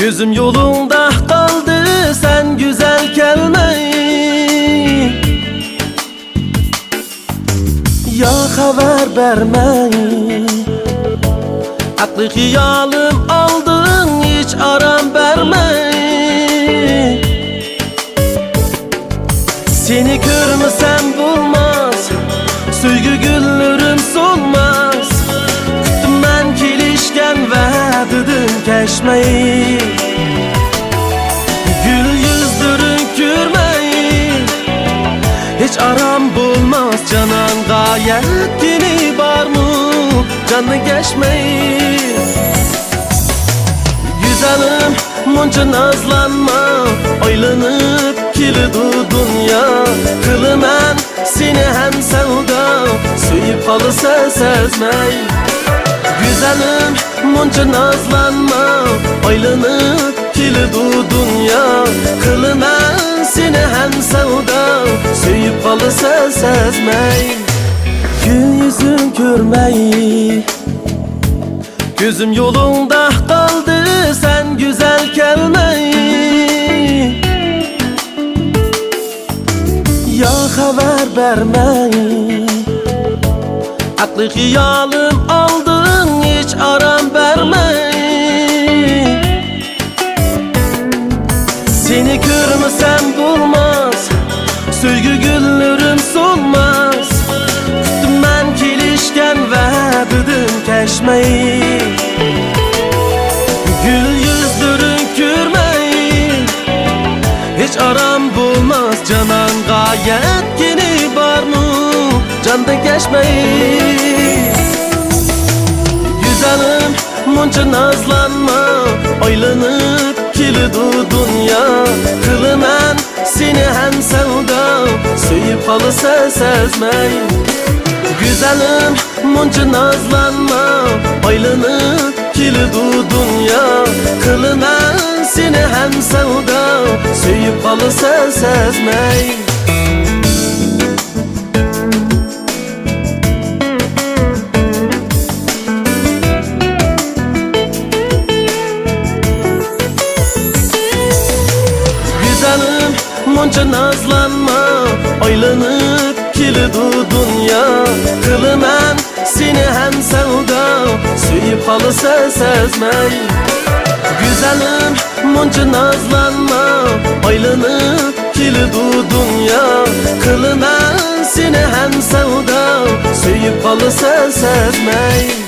Gözüm yolunda kaldı sen güzel gelmeyi. Ya haber vermeyi, aklı hiyalim aldın hiç aram vermeyi. Seni görmesem bulmaz, söygü güllerim solmaz. Kuttum ben kelişken ve dedim keşmeyi. Gül yüzdürün kürmeyi, hiç aram bulmaz canan gayet yeni var mı canı geçmeyi. Güzelim munca nazlanma, aylanıp kilidi dünya. Kılım en seni hem sevda, söyüp kalırsa sezmey. Güzelim munca nazlanma, aylanıp kilidi dünya. Kılım en seni hem sevda, söyüp kalırsa sezmey. Gün yüzün görmeyi, gözüm yolunda kaldı sen güzel gelmeyi. Ya haber vermeyi, aklı hiyalim aldın hiç aram vermeyi. Seni görmesem bulmaz, söygü güllerim solmaz. Kuttum ben kelişken ve dedim keşmeyi. Gül yüzdürün kürmeyi, hiç aram bulmaz canan gayet yeni var mı canda geçmeyi. Güzelim munca nazlanma, aylanıp kilidi dünya. Kılım en seni hem sevda, söyüp kalırsa sezmey. Güzelim munca nazlanma, aylanıp kilidi dünya. Kılım en seni hem sevda, söyüp kalırsa sezmey. Güzelim munca nazlanma, aylanıp kilidi dünya. Kılım en seni hem sevda, söyüp kalırsa sezmey. Güzelim munca nazlanma, aylanıp kilidi dünya. Kılım en seni hem sevda, söyüp kalırsa sezmey.